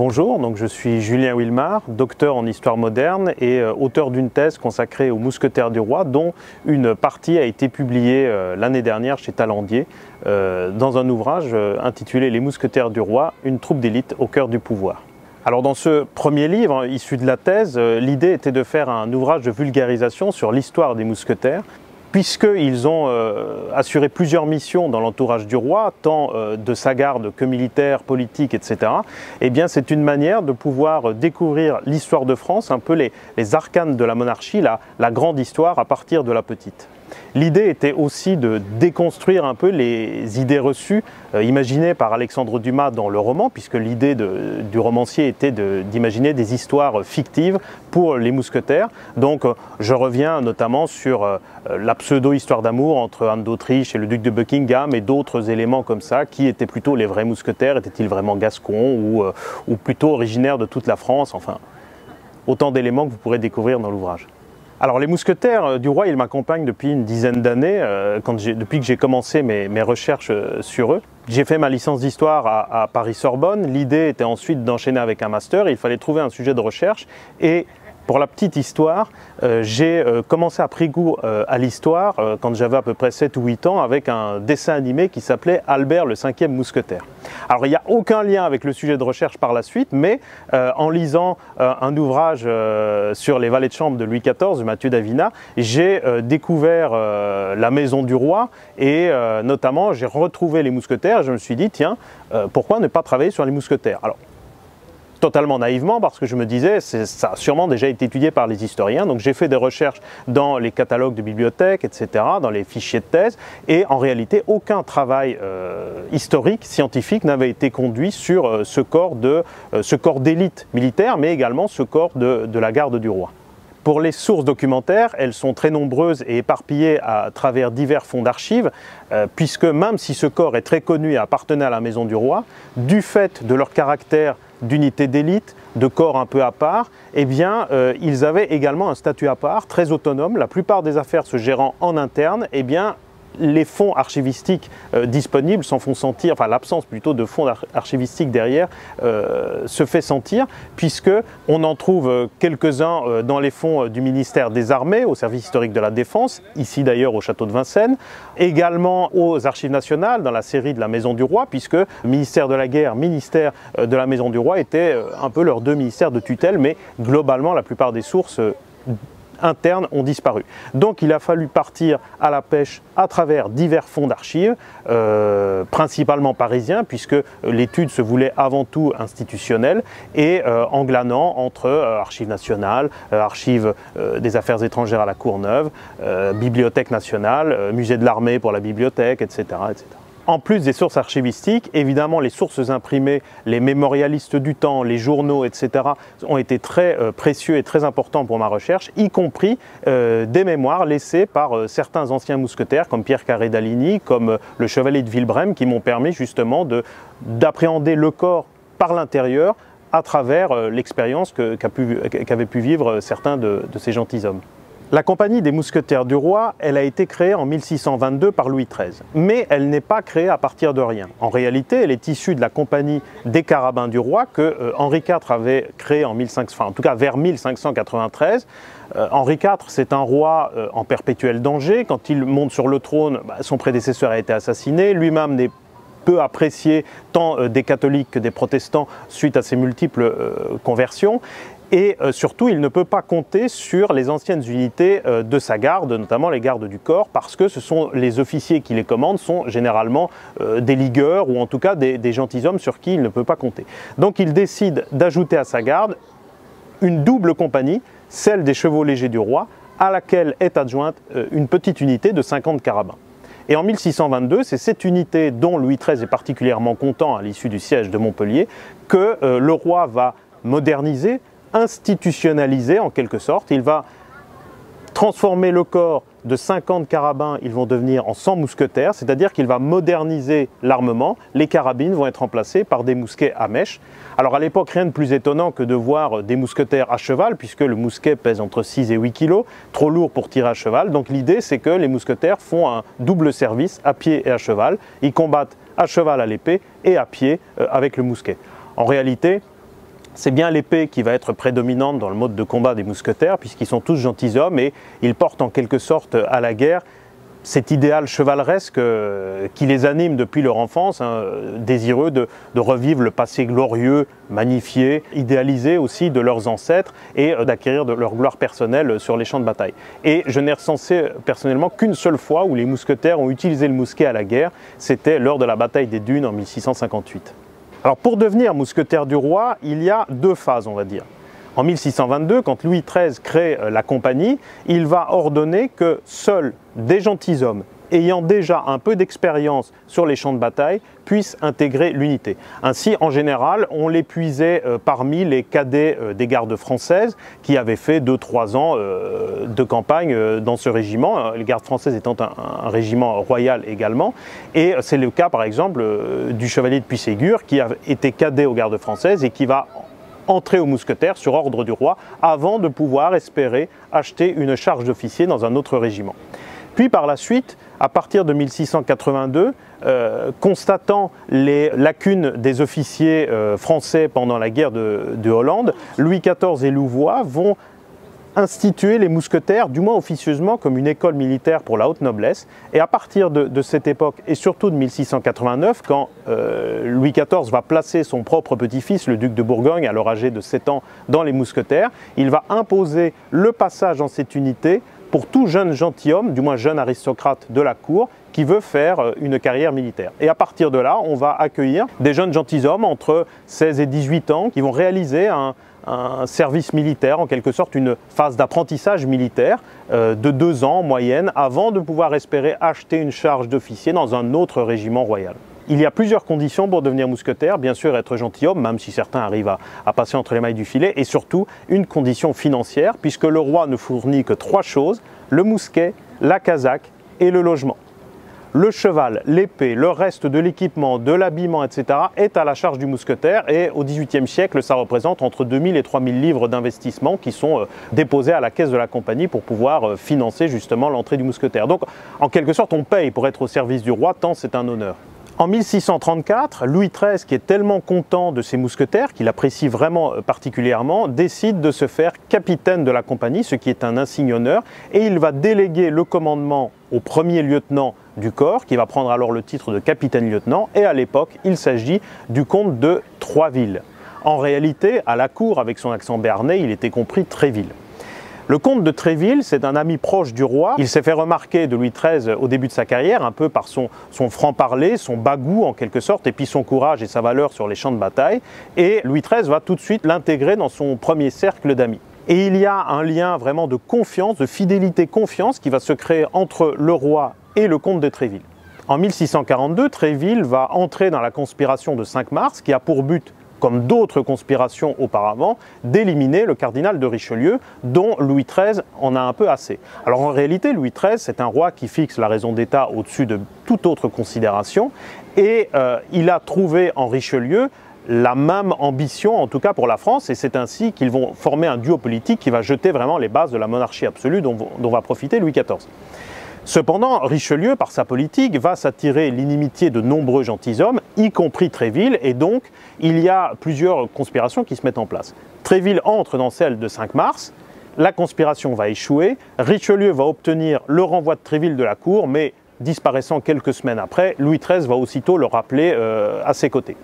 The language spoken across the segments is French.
Bonjour, donc je suis Julien Wilmar, docteur en histoire moderne et auteur d'une thèse consacrée aux mousquetaires du roi, dont une partie a été publiée l'année dernière chez Talandier dans un ouvrage intitulé « Les mousquetaires du roi, une troupe d'élite au cœur du pouvoir ». Alors dans ce premier livre, issu de la thèse, l'idée était de faire un ouvrage de vulgarisation sur l'histoire des mousquetaires, puisqu'ils ont assuré plusieurs missions dans l'entourage du roi, tant de sa garde que militaire, politique, etc. Eh bien, c'est une manière de pouvoir découvrir l'histoire de France, un peu les arcanes de la monarchie, la grande histoire à partir de la petite. L'idée était aussi de déconstruire un peu les idées reçues imaginées par Alexandre Dumas dans le roman, puisque l'idée du romancier était d'imaginer des histoires fictives pour les mousquetaires. Donc je reviens notamment sur la pseudo-histoire d'amour entre Anne d'Autriche et le duc de Buckingham et d'autres éléments comme ça. Qui étaient plutôt les vrais mousquetaires? Étaient-ils vraiment gascons ou plutôt originaires de toute la France? Enfin, autant d'éléments que vous pourrez découvrir dans l'ouvrage. Alors les mousquetaires du roi, ils m'accompagnent depuis une dizaine d'années, depuis que j'ai commencé mes recherches sur eux. J'ai fait ma licence d'histoire à Paris-Sorbonne. L'idée était ensuite d'enchaîner avec un master. Il fallait trouver un sujet de recherche et pour la petite histoire, j'ai commencé à prendre goût à l'histoire quand j'avais à peu près 7 ou 8 ans avec un dessin animé qui s'appelait Albert le 5e mousquetaire. Alors il n'y a aucun lien avec le sujet de recherche par la suite, mais en lisant un ouvrage sur les valets de chambre de Louis XIV, de Mathieu d'Avina, j'ai découvert la maison du roi et notamment j'ai retrouvé les mousquetaires et je me suis dit tiens, pourquoi ne pas travailler sur les mousquetaires? Alors, totalement naïvement parce que je me disais ça a sûrement déjà été étudié par les historiens, donc j'ai fait des recherches dans les catalogues de bibliothèques, etc., dans les fichiers de thèse et en réalité aucun travail historique, scientifique n'avait été conduit sur ce corps d'élite militaire mais également ce corps de la garde du roi. Pour les sources documentaires, elles sont très nombreuses et éparpillées à travers divers fonds d'archives, puisque même si ce corps est très connu et appartenait à la maison du roi, du fait de leur caractère d'unité d'élite, de corps un peu à part, eh bien, ils avaient également un statut à part, très autonome. La plupart des affaires se gérant en interne, eh bien, les fonds archivistiques disponibles s'en font sentir, enfin l'absence plutôt de fonds archivistiques derrière se fait sentir, puisque on en trouve quelques-uns dans les fonds du ministère des Armées, au service historique de la Défense, ici d'ailleurs au château de Vincennes, également aux Archives nationales, dans la série de la Maison du Roi, puisque le ministère de la Guerre, ministère de la Maison du Roi étaient un peu leurs deux ministères de tutelle, mais globalement la plupart des sources internes ont disparu. Donc il a fallu partir à la pêche à travers divers fonds d'archives, principalement parisiens, puisque l'étude se voulait avant tout institutionnelle, et en glanant entre Archives nationales, Archives des affaires étrangères à la Courneuve, Bibliothèque nationale, Musée de l'armée pour la bibliothèque, etc., etc. En plus des sources archivistiques, évidemment les sources imprimées, les mémorialistes du temps, les journaux, etc. ont été très précieux et très importants pour ma recherche, y compris des mémoires laissées par certains anciens mousquetaires comme Pierre Carré d'Aligny, comme le chevalier de Villebrème, qui m'ont permis justement d'appréhender le corps par l'intérieur à travers l'expérience qu'avaient pu vivre certains de ces gentilshommes. La compagnie des mousquetaires du roi, elle a été créée en 1622 par Louis XIII, mais elle n'est pas créée à partir de rien. En réalité, elle est issue de la compagnie des carabins du roi que Henri IV avait créée en en tout cas vers 1593. Henri IV, c'est un roi en perpétuel danger. Quand il monte sur le trône, son prédécesseur a été assassiné, lui-même n'est peu apprécié tant des catholiques que des protestants suite à ses multiples conversions. Et surtout, il ne peut pas compter sur les anciennes unités de sa garde, notamment les gardes du corps, parce que ce sont les officiers qui les commandent, sont généralement des ligueurs ou en tout cas des gentilshommes sur qui il ne peut pas compter. Donc il décide d'ajouter à sa garde une double compagnie, celle des chevaux légers du roi, à laquelle est adjointe une petite unité de 50 carabins. Et en 1622, c'est cette unité dont Louis XIII est particulièrement content à l'issue du siège de Montpellier que le roi va moderniser, institutionnalisé en quelque sorte. Il va transformer le corps de 50 carabins, ils vont devenir en 100 mousquetaires, c'est-à-dire qu'il va moderniser l'armement. Les carabines vont être remplacées par des mousquets à mèche. Alors à l'époque, rien de plus étonnant que de voir des mousquetaires à cheval, puisque le mousquet pèse entre 6 et 8 kg, trop lourd pour tirer à cheval. Donc l'idée, c'est que les mousquetaires font un double service, à pied et à cheval. Ils combattent à cheval à l'épée et à pied avec le mousquet. En réalité, C'est bien l'épée qui va être prédominante dans le mode de combat des mousquetaires, puisqu'ils sont tous gentilshommes et ils portent en quelque sorte à la guerre cet idéal chevaleresque qui les anime depuis leur enfance, hein, désireux de revivre le passé glorieux, magnifié, idéalisé aussi de leurs ancêtres et d'acquérir de leur gloire personnelle sur les champs de bataille. Et je n'ai recensé personnellement qu'une seule fois où les mousquetaires ont utilisé le mousquet à la guerre, c'était lors de la bataille des Dunes en 1658. Alors pour devenir mousquetaire du roi, il y a deux phases, on va dire. En 1622, quand Louis XIII crée la compagnie, il va ordonner que seuls des gentilshommes ayant déjà un peu d'expérience sur les champs de bataille puissent intégrer l'unité. Ainsi, en général, on les puisait parmi les cadets des gardes françaises qui avaient fait 2-3 ans de campagne dans ce régiment, les gardes françaises étant un régiment royal également. Et c'est le cas, par exemple, du chevalier de Puységur qui a été cadet aux gardes françaises et qui va entrer aux mousquetaires sur ordre du roi avant de pouvoir espérer acheter une charge d'officier dans un autre régiment. Puis par la suite, à partir de 1682, constatant les lacunes des officiers français pendant la guerre de Hollande, Louis XIV et Louvois vont instituer les mousquetaires, du moins officieusement, comme une école militaire pour la haute noblesse. Et à partir de cette époque, et surtout de 1689, quand Louis XIV va placer son propre petit-fils, le duc de Bourgogne, alors âgé de 7 ans, dans les mousquetaires, il va imposer le passage dans cette unité pour tout jeune gentilhomme, du moins jeune aristocrate de la cour, qui veut faire une carrière militaire. Et à partir de là, on va accueillir des jeunes gentilshommes entre 16 et 18 ans qui vont réaliser un service militaire, en quelque sorte une phase d'apprentissage militaire de 2 ans en moyenne, avant de pouvoir espérer acheter une charge d'officier dans un autre régiment royal. Il y a plusieurs conditions pour devenir mousquetaire, bien sûr être gentilhomme, même si certains arrivent à passer entre les mailles du filet, et surtout une condition financière, puisque le roi ne fournit que 3 choses, le mousquet, la casaque et le logement. Le cheval, l'épée, le reste de l'équipement, de l'habillement, etc. est à la charge du mousquetaire et au XVIIIe siècle, ça représente entre 2000 et 3000 livres d'investissement qui sont déposés à la caisse de la compagnie pour pouvoir financer justement l'entrée du mousquetaire. Donc en quelque sorte, on paye pour être au service du roi, tant c'est un honneur. En 1634, Louis XIII, qui est tellement content de ses mousquetaires, qu'il apprécie vraiment particulièrement, décide de se faire capitaine de la compagnie, ce qui est un insigne honneur, et il va déléguer le commandement au premier lieutenant du corps, qui va prendre alors le titre de capitaine-lieutenant, et à l'époque, il s'agit du comte de Troisville. En réalité, à la cour, avec son accent béarnais, il était compris Tréville. Le comte de Tréville, c'est un ami proche du roi. Il s'est fait remarquer de Louis XIII au début de sa carrière, un peu par son franc-parler, son bagou en quelque sorte, et puis son courage et sa valeur sur les champs de bataille. Et Louis XIII va tout de suite l'intégrer dans son premier cercle d'amis. Et il y a un lien vraiment de confiance, de fidélité-confiance qui va se créer entre le roi et le comte de Tréville. En 1642, Tréville va entrer dans la conspiration de 5 mars qui a pour but, comme d'autres conspirations auparavant, d'éliminer le cardinal de Richelieu, dont Louis XIII en a un peu assez. Alors en réalité, Louis XIII, c'est un roi qui fixe la raison d'État au-dessus de toute autre considération, et il a trouvé en Richelieu la même ambition, en tout cas pour la France, et c'est ainsi qu'ils vont former un duo politique qui va jeter vraiment les bases de la monarchie absolue dont va profiter Louis XIV. Cependant, Richelieu, par sa politique, va s'attirer l'inimitié de nombreux gentilshommes, y compris Tréville, et donc il y a plusieurs conspirations qui se mettent en place. Tréville entre dans celle de 5 mars, la conspiration va échouer, Richelieu va obtenir le renvoi de Tréville de la cour, mais disparaissant quelques semaines après, Louis XIII va aussitôt le rappeler à ses côtés.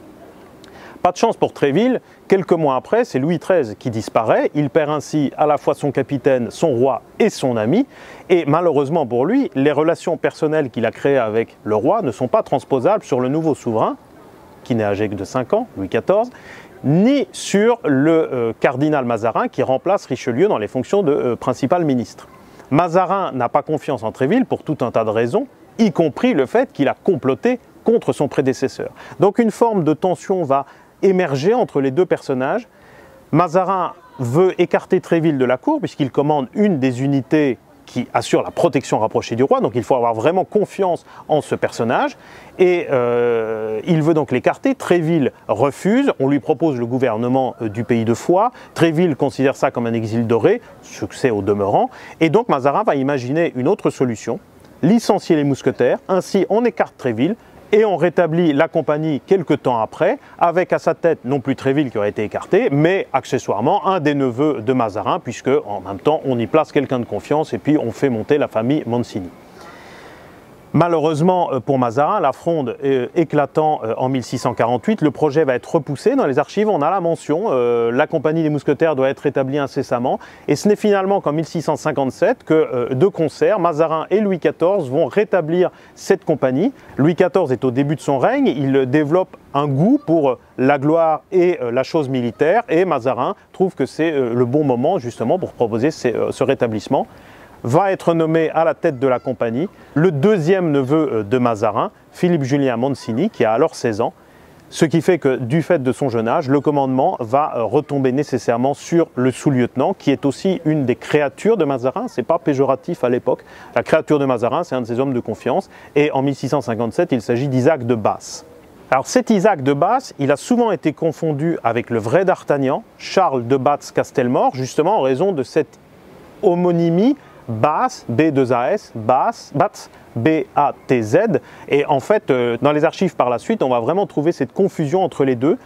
Pas de chance pour Tréville, quelques mois après, c'est Louis XIII qui disparaît, il perd ainsi à la fois son capitaine, son roi et son ami, et malheureusement pour lui, les relations personnelles qu'il a créées avec le roi ne sont pas transposables sur le nouveau souverain, qui n'est âgé que de 5 ans, Louis XIV, ni sur le cardinal Mazarin qui remplace Richelieu dans les fonctions de principal ministre. Mazarin n'a pas confiance en Tréville pour tout un tas de raisons, y compris le fait qu'il a comploté contre son prédécesseur. Donc une forme de tension va émerger entre les deux personnages. Mazarin veut écarter Tréville de la cour puisqu'il commande une des unités qui assure la protection rapprochée du roi, donc il faut avoir vraiment confiance en ce personnage, et il veut donc l'écarter. Tréville refuse, on lui propose le gouvernement du pays de Foix, Tréville considère ça comme un exil doré, succès au demeurant, et donc Mazarin va imaginer une autre solution, licencier les mousquetaires, ainsi on écarte Tréville, Et on rétablit la compagnie quelques temps après, avec à sa tête non plus Tréville qui aurait été écarté, mais accessoirement un des neveux de Mazarin, puisque en même temps on y place quelqu'un de confiance et puis on fait monter la famille Mancini. Malheureusement pour Mazarin, la Fronde éclatant en 1648, le projet va être repoussé. Dans les archives, on a la mention, la compagnie des mousquetaires doit être établie incessamment. Et ce n'est finalement qu'en 1657 que, de concert, Mazarin et Louis XIV vont rétablir cette compagnie. Louis XIV est au début de son règne, il développe un goût pour la gloire et la chose militaire. Et Mazarin trouve que c'est le bon moment justement pour proposer ce rétablissement. Va être nommé à la tête de la compagnie le deuxième neveu de Mazarin, Philippe-Julien Mancini, qui a alors 16 ans, ce qui fait que du fait de son jeune âge, le commandement va retomber nécessairement sur le sous-lieutenant, qui est aussi une des créatures de Mazarin, c'est pas péjoratif à l'époque, la créature de Mazarin, c'est un de ses hommes de confiance, et en 1657, il s'agit d'Isaac de Basse. Alors cet Isaac de Basse, il a souvent été confondu avec le vrai d'Artagnan, Charles de Batz-Castelmort, justement en raison de cette homonymie Basse, B2AS, Basse, Batz, B-A-T-Z. Et en fait, dans les archives par la suite, on va vraiment trouver cette confusion entre les deux.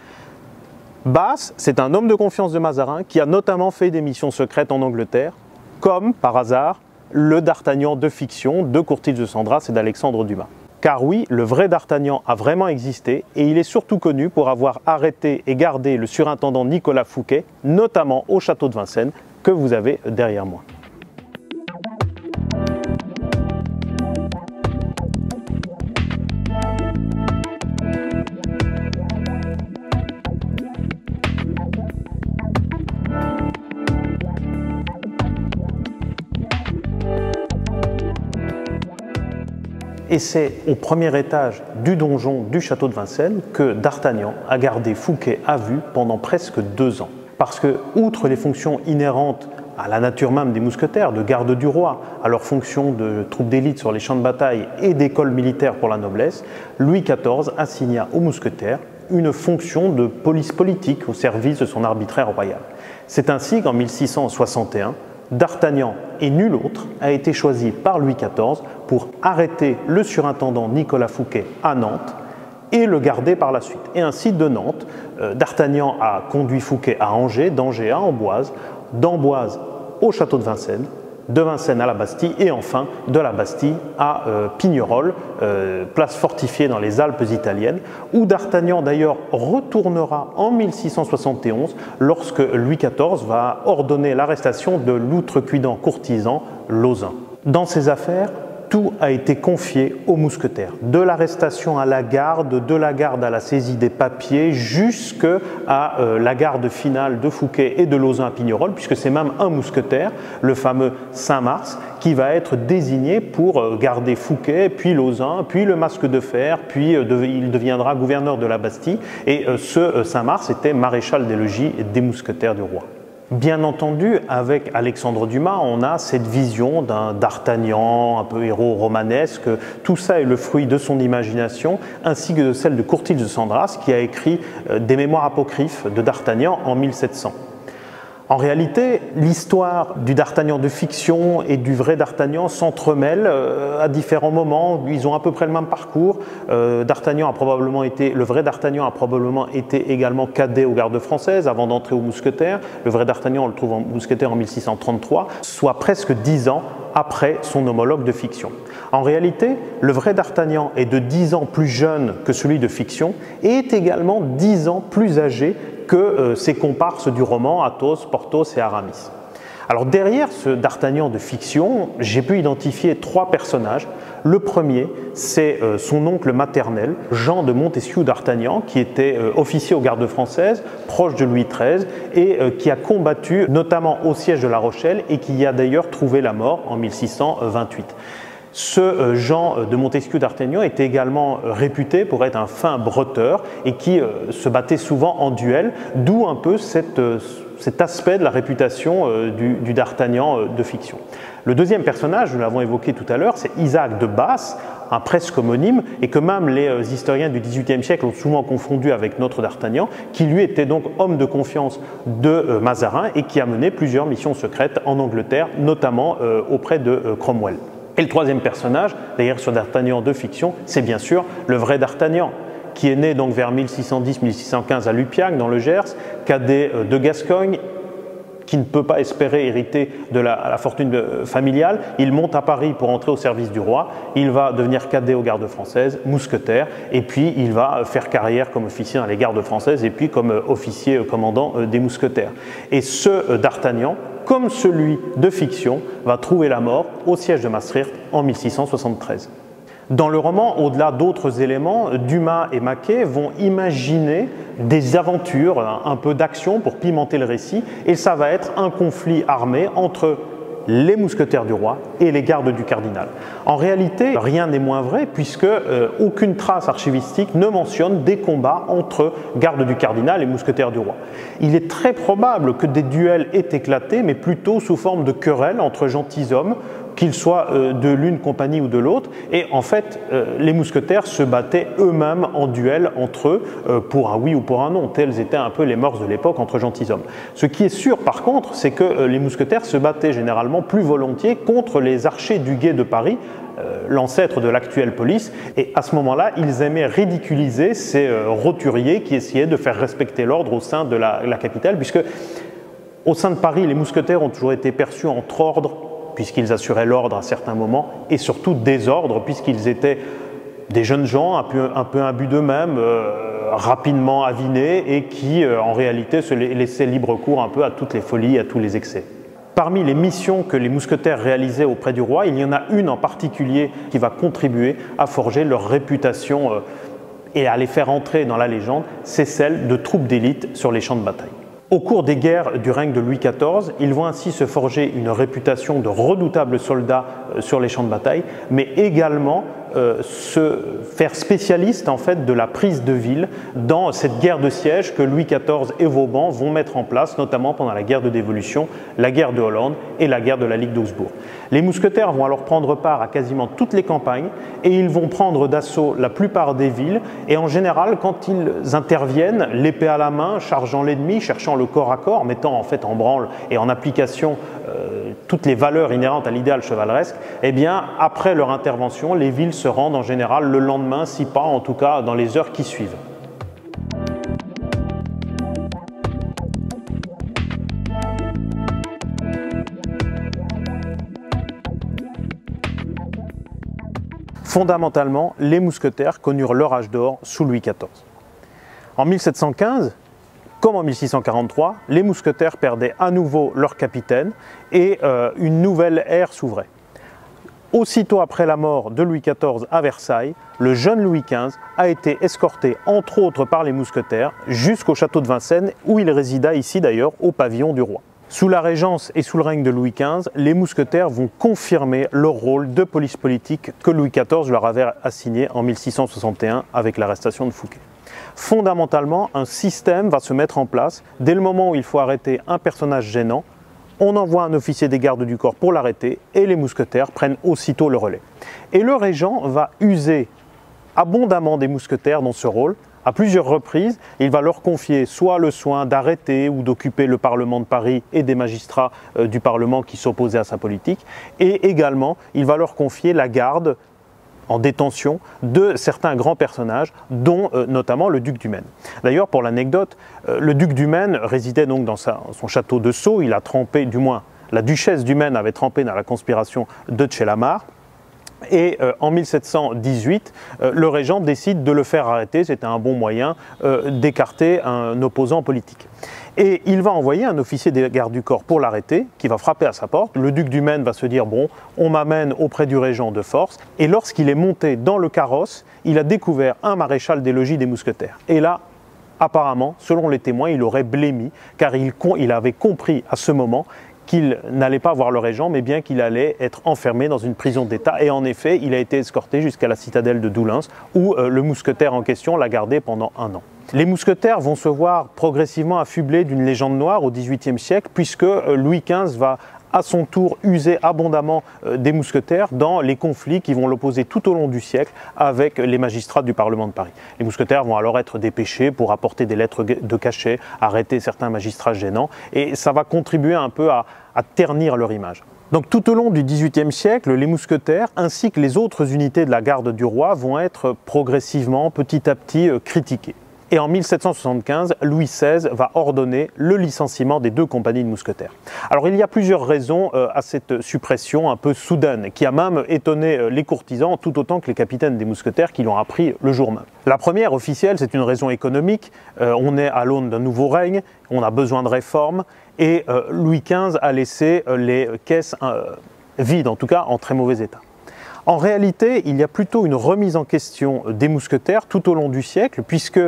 Basse, c'est un homme de confiance de Mazarin qui a notamment fait des missions secrètes en Angleterre, comme par hasard le d'Artagnan de fiction de Courtils de Sandras et d'Alexandre Dumas. Car oui, le vrai d'Artagnan a vraiment existé et il est surtout connu pour avoir arrêté et gardé le surintendant Nicolas Fouquet, notamment au château de Vincennes, que vous avez derrière moi. Et c'est au premier étage du donjon du château de Vincennes que d'Artagnan a gardé Fouquet à vue pendant presque 2 ans. Parce que, outre les fonctions inhérentes à la nature même des mousquetaires, de garde du roi, à leur fonction de troupes d'élite sur les champs de bataille et d'école militaire pour la noblesse, Louis XIV assigna aux mousquetaires une fonction de police politique au service de son arbitraire royal. C'est ainsi qu'en 1661, d'Artagnan et nul autre a été choisi par Louis XIV pour arrêter le surintendant Nicolas Fouquet à Nantes et le garder par la suite. Et ainsi de Nantes, d'Artagnan a conduit Fouquet à Angers, d'Angers à Amboise, d'Amboise au château de Vincennes à la Bastille et enfin de la Bastille à Pignerol, place fortifiée dans les Alpes italiennes, où d'Artagnan d'ailleurs retournera en 1671 lorsque Louis XIV va ordonner l'arrestation de l'outrecuidant courtisan Lauzun. Dans ces affaires, tout a été confié aux mousquetaires, de l'arrestation à la garde, de la garde à la saisie des papiers, jusqu'à la garde finale de Fouquet et de Lauzun à Pignerol, puisque c'est même un mousquetaire, le fameux Saint-Mars, qui va être désigné pour garder Fouquet, puis Lauzun, puis le Masque de Fer, puis il deviendra gouverneur de la Bastille, et ce Saint-Mars était maréchal des logis et des mousquetaires du roi. Bien entendu, avec Alexandre Dumas, on a cette vision d'un d'Artagnan, un peu héros romanesque. Tout ça est le fruit de son imagination, ainsi que de celle de Courtils de Sandras, qui a écrit des mémoires apocryphes de d'Artagnan en 1700. En réalité, l'histoire du d'Artagnan de fiction et du vrai d'Artagnan s'entremêlent à différents moments. Ils ont à peu près le même parcours. Le vrai d'Artagnan a probablement été également cadet aux gardes françaises avant d'entrer aux mousquetaires. Le vrai d'Artagnan, on le trouve en mousquetaire en 1633, soit presque 10 ans après son homologue de fiction. En réalité, le vrai d'Artagnan est de 10 ans plus jeune que celui de fiction et est également 10 ans plus âgé que ses comparses du roman, Athos, Porthos et Aramis. Alors derrière ce d'Artagnan de fiction, j'ai pu identifier 3 personnages. Le premier, c'est son oncle maternel, Jean de Montesquiou d'Artagnan, qui était officier aux gardes françaises, proche de Louis XIII, et qui a combattu notamment au siège de La Rochelle et qui y a d'ailleurs trouvé la mort en 1628. Ce Jean de Montesquiou d'Artagnan était également réputé pour être un fin bretteur et qui se battait souvent en duel, d'où un peu cet aspect de la réputation du d'Artagnan de fiction. Le deuxième personnage, nous l'avons évoqué tout à l'heure, c'est Isaac de Basse, un presque homonyme, et que même les historiens du XVIIIe siècle ont souvent confondu avec notre d'Artagnan, qui lui était donc homme de confiance de Mazarin et qui a mené plusieurs missions secrètes en Angleterre, notamment auprès de Cromwell. Et le troisième personnage, derrière ce d'Artagnan de fiction, c'est bien sûr le vrai d'Artagnan, qui est né donc vers 1610-1615 à Lupiac, dans le Gers, cadet de Gascogne, qui ne peut pas espérer hériter de la fortune familiale. Il monte à Paris pour entrer au service du roi. Il va devenir cadet aux gardes françaises, mousquetaire, et puis il va faire carrière comme officier dans les gardes françaises et puis comme officier commandant des mousquetaires. Et ce d'Artagnan, comme celui de fiction, va trouver la mort au siège de Maastricht en 1673. Dans le roman, au-delà d'autres éléments, Dumas et Maquet vont imaginer des aventures, un peu d'action pour pimenter le récit, et ça va être un conflit armé entre les mousquetaires du roi et les gardes du cardinal. En réalité, rien n'est moins vrai puisque aucune trace archivistique ne mentionne des combats entre gardes du cardinal et mousquetaires du roi. Il est très probable que des duels aient éclaté, mais plutôt sous forme de querelles entre gentilshommes, qu'ils soient de l'une compagnie ou de l'autre, et en fait, les mousquetaires se battaient eux-mêmes en duel entre eux, pour un oui ou pour un non. Telles étaient un peu les mœurs de l'époque entre gentilshommes. Ce qui est sûr, par contre, c'est que les mousquetaires se battaient généralement plus volontiers contre les archers du guet de Paris, l'ancêtre de l'actuelle police, et à ce moment-là, ils aimaient ridiculiser ces roturiers qui essayaient de faire respecter l'ordre au sein de la capitale, puisque au sein de Paris, les mousquetaires ont toujours été perçus entre ordres, puisqu'ils assuraient l'ordre à certains moments, et surtout désordre, puisqu'ils étaient des jeunes gens un peu imbus d'eux-mêmes, rapidement avinés, et qui en réalité se laissaient libre cours un peu à toutes les folies, à tous les excès. Parmi les missions que les mousquetaires réalisaient auprès du roi, il y en a une en particulier qui va contribuer à forger leur réputation et à les faire entrer dans la légende, c'est celle de troupes d'élite sur les champs de bataille. Au cours des guerres du règne de Louis XIV, ils vont ainsi se forger une réputation de redoutables soldats sur les champs de bataille, mais également se faire spécialiste en fait de la prise de ville dans cette guerre de siège que Louis XIV et Vauban vont mettre en place, notamment pendant la guerre de Dévolution, la guerre de Hollande et la guerre de la Ligue d'Augsbourg. Les mousquetaires vont alors prendre part à quasiment toutes les campagnes et ils vont prendre d'assaut la plupart des villes, et en général quand ils interviennent, l'épée à la main, chargeant l'ennemi, cherchant le corps à corps, mettant en fait en branle et en application toutes les valeurs inhérentes à l'idéal chevaleresque, eh bien après leur intervention, les villes se rendent en général le lendemain, si pas en tout cas dans les heures qui suivent. Fondamentalement, les mousquetaires connurent leur âge d'or sous Louis XIV. En 1715, comme en 1643, les mousquetaires perdaient à nouveau leur capitaine et une nouvelle ère s'ouvrait. Aussitôt après la mort de Louis XIV à Versailles, le jeune Louis XV a été escorté entre autres par les mousquetaires jusqu'au château de Vincennes où il résida ici d'ailleurs au pavillon du roi. Sous la Régence et sous le règne de Louis XV, les mousquetaires vont confirmer leur rôle de police politique que Louis XIV leur avait assigné en 1661 avec l'arrestation de Fouquet. Fondamentalement, un système va se mettre en place. Dès le moment où il faut arrêter un personnage gênant, on envoie un officier des gardes du corps pour l'arrêter et les mousquetaires prennent aussitôt le relais. Et le régent va user abondamment des mousquetaires dans ce rôle. À plusieurs reprises, il va leur confier soit le soin d'arrêter ou d'occuper le Parlement de Paris et des magistrats du Parlement qui s'opposaient à sa politique, et également il va leur confier la garde en détention de certains grands personnages, dont notamment le duc du Maine. D'ailleurs, pour l'anecdote, le duc du Maine résidait donc dans son château de Sceaux, il a trempé, du moins la duchesse du Maine avait trempé dans la conspiration de Tchélamar, et en 1718, le régent décide de le faire arrêter, c'était un bon moyen d'écarter un opposant politique. Et il va envoyer un officier des gardes du corps pour l'arrêter, qui va frapper à sa porte. Le duc du Maine va se dire « bon, on m'amène auprès du régent de force ». Et lorsqu'il est monté dans le carrosse, il a découvert un maréchal des logis des mousquetaires. Et là, apparemment, selon les témoins, il aurait blémi, car il avait compris à ce moment qu'il n'allait pas voir le régent, mais bien qu'il allait être enfermé dans une prison d'État. Et en effet, il a été escorté jusqu'à la citadelle de Doullens, où le mousquetaire en question l'a gardé pendant 1 an. Les mousquetaires vont se voir progressivement affublés d'une légende noire au XVIIIe siècle, puisque Louis XV va à son tour user abondamment des mousquetaires dans les conflits qui vont l'opposer tout au long du siècle avec les magistrats du Parlement de Paris. Les mousquetaires vont alors être dépêchés pour apporter des lettres de cachet, arrêter certains magistrats gênants, et ça va contribuer un peu à ternir leur image. Donc tout au long du XVIIIe siècle, les mousquetaires ainsi que les autres unités de la garde du roi vont être progressivement, petit à petit, critiqués. Et en 1775, Louis XVI va ordonner le licenciement des 2 compagnies de mousquetaires. Alors il y a plusieurs raisons à cette suppression un peu soudaine, qui a même étonné les courtisans tout autant que les capitaines des mousquetaires qui l'ont appris le jour même. La première, officielle, c'est une raison économique. On est à l'aune d'un nouveau règne, on a besoin de réformes, et Louis XV a laissé les caisses vides, en tout cas en très mauvais état. En réalité, il y a plutôt une remise en question des mousquetaires tout au long du siècle, puisque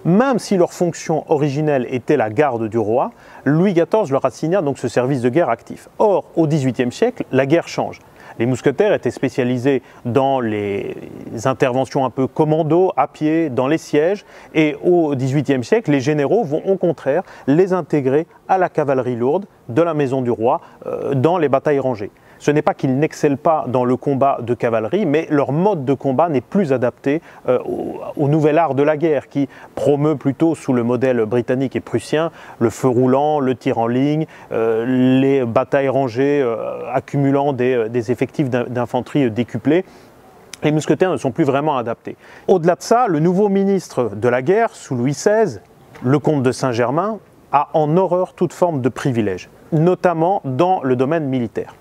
même si leur fonction originelle était la garde du roi, Louis XIV leur assigna donc ce service de guerre actif. Or, au XVIIIe siècle, la guerre change. Les mousquetaires étaient spécialisés dans les interventions un peu commando, à pied, dans les sièges, et au XVIIIe siècle, les généraux vont au contraire les intégrer à la cavalerie lourde de la maison du roi dans les batailles rangées. Ce n'est pas qu'ils n'excellent pas dans le combat de cavalerie, mais leur mode de combat n'est plus adapté au nouvel art de la guerre, qui promeut plutôt, sous le modèle britannique et prussien, le feu roulant, le tir en ligne, les batailles rangées accumulant des effectifs d'infanterie décuplés. Les mousquetaires ne sont plus vraiment adaptés. Au-delà de ça, le nouveau ministre de la guerre, sous Louis XVI, le comte de Saint-Germain, a en horreur toute forme de privilège, notamment dans le domaine militaire.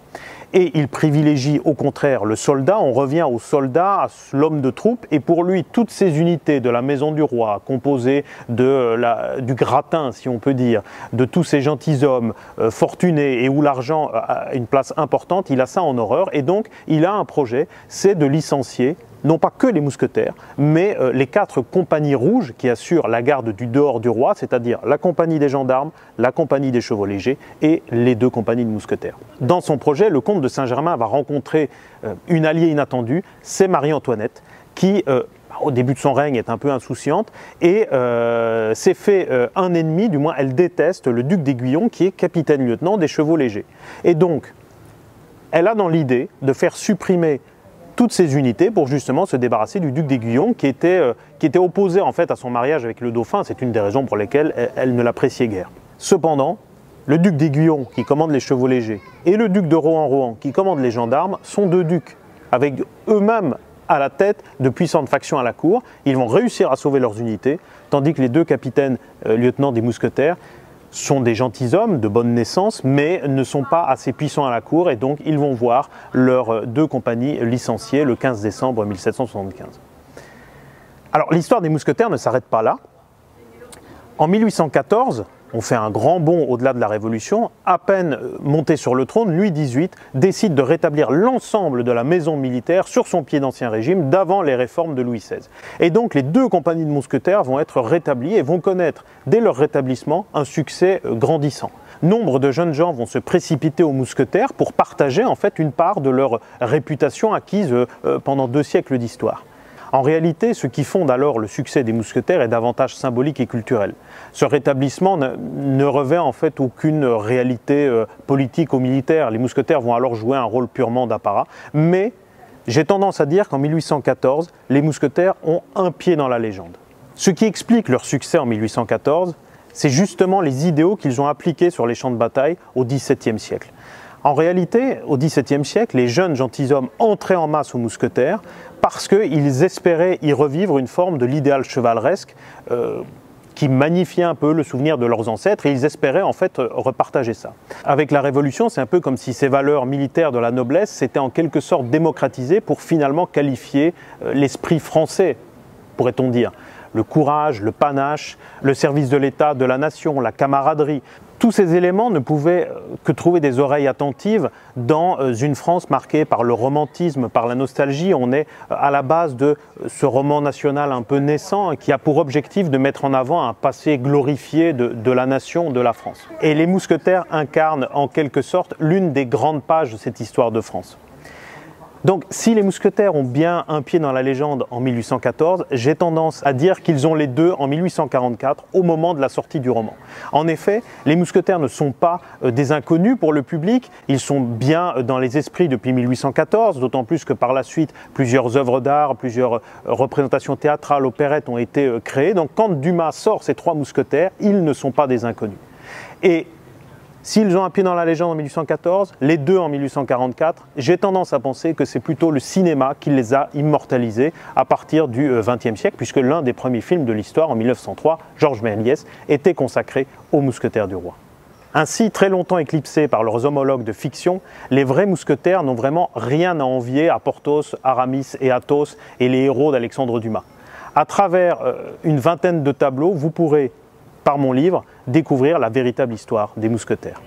Et il privilégie au contraire le soldat, on revient au soldat, à l'homme de troupe, et pour lui, toutes ces unités de la maison du roi, composées du gratin, si on peut dire, de tous ces gentilshommes fortunés et où l'argent a une place importante, il a ça en horreur, et donc il a un projet, c'est de licencier non pas que les mousquetaires, mais les 4 compagnies rouges qui assurent la garde du dehors du roi, c'est-à-dire la compagnie des gendarmes, la compagnie des chevaux légers et les 2 compagnies de mousquetaires. Dans son projet, le comte de Saint-Germain va rencontrer une alliée inattendue, c'est Marie-Antoinette, qui au début de son règne est un peu insouciante et s'est fait un ennemi, du moins elle déteste le duc d'Aiguillon qui est capitaine-lieutenant des chevaux légers. Et donc, elle a dans l'idée de faire supprimer toutes ces unités pour justement se débarrasser du duc d'Aiguillon qui était opposé en fait à son mariage avec le dauphin. C'est une des raisons pour lesquelles elle ne l'appréciait guère. Cependant, le duc d'Aiguillon qui commande les chevaux légers et le duc de Rohan-Rohan qui commande les gendarmes sont 2 ducs avec eux-mêmes à la tête de puissantes factions à la cour. Ils vont réussir à sauver leurs unités, tandis que les 2 capitaines lieutenants des mousquetaires sont des gentilshommes de bonne naissance, mais ne sont pas assez puissants à la cour, et donc ils vont voir leurs 2 compagnies licenciées le 15 décembre 1775. Alors l'histoire des mousquetaires ne s'arrête pas là. En 1814, on fait un grand bond au-delà de la Révolution, à peine monté sur le trône, Louis XVIII décide de rétablir l'ensemble de la maison militaire sur son pied d'Ancien Régime d'avant les réformes de Louis XVI. Et donc les 2 compagnies de mousquetaires vont être rétablies et vont connaître, dès leur rétablissement, un succès grandissant. Nombre de jeunes gens vont se précipiter aux mousquetaires pour partager en fait une part de leur réputation acquise pendant 2 siècles d'histoire. En réalité, ce qui fonde alors le succès des mousquetaires est davantage symbolique et culturel. Ce rétablissement ne revêt en fait aucune réalité politique ou militaire. Les mousquetaires vont alors jouer un rôle purement d'apparat. Mais j'ai tendance à dire qu'en 1814, les mousquetaires ont un pied dans la légende. Ce qui explique leur succès en 1814, c'est justement les idéaux qu'ils ont appliqués sur les champs de bataille au XVIIe siècle. En réalité, au XVIIe siècle, les jeunes gentilshommes entraient en masse aux mousquetaires parce qu'ils espéraient y revivre une forme de l'idéal chevaleresque qui magnifiait un peu le souvenir de leurs ancêtres, et ils espéraient en fait repartager ça. Avec la Révolution, c'est un peu comme si ces valeurs militaires de la noblesse s'étaient en quelque sorte démocratisées pour finalement qualifier l'esprit français, pourrait-on dire. Le courage, le panache, le service de l'État, de la nation, la camaraderie. Tous ces éléments ne pouvaient que trouver des oreilles attentives dans une France marquée par le romantisme, par la nostalgie. On est à la base de ce roman national un peu naissant qui a pour objectif de mettre en avant un passé glorifié de la nation, de la France. Et les mousquetaires incarnent en quelque sorte l'une des grandes pages de cette histoire de France. Donc, si les mousquetaires ont bien un pied dans la légende en 1814, j'ai tendance à dire qu'ils ont les 2 en 1844, au moment de la sortie du roman. En effet, les mousquetaires ne sont pas des inconnus pour le public, ils sont bien dans les esprits depuis 1814, d'autant plus que par la suite, plusieurs œuvres d'art, plusieurs représentations théâtrales, opérettes ont été créées. Donc, quand Dumas sort ces 3 mousquetaires, ils ne sont pas des inconnus. Et S'ils ont un pied dans la légende en 1814, les deux en 1844, j'ai tendance à penser que c'est plutôt le cinéma qui les a immortalisés à partir du XXe siècle, puisque l'un des premiers films de l'histoire, en 1903, Georges Méliès, était consacré aux mousquetaires du roi. Ainsi, très longtemps éclipsés par leurs homologues de fiction, les vrais mousquetaires n'ont vraiment rien à envier à Porthos, Aramis et Athos et les héros d'Alexandre Dumas. À travers une vingtaine de tableaux, vous pourrez, par mon livre, découvrir la véritable histoire des mousquetaires.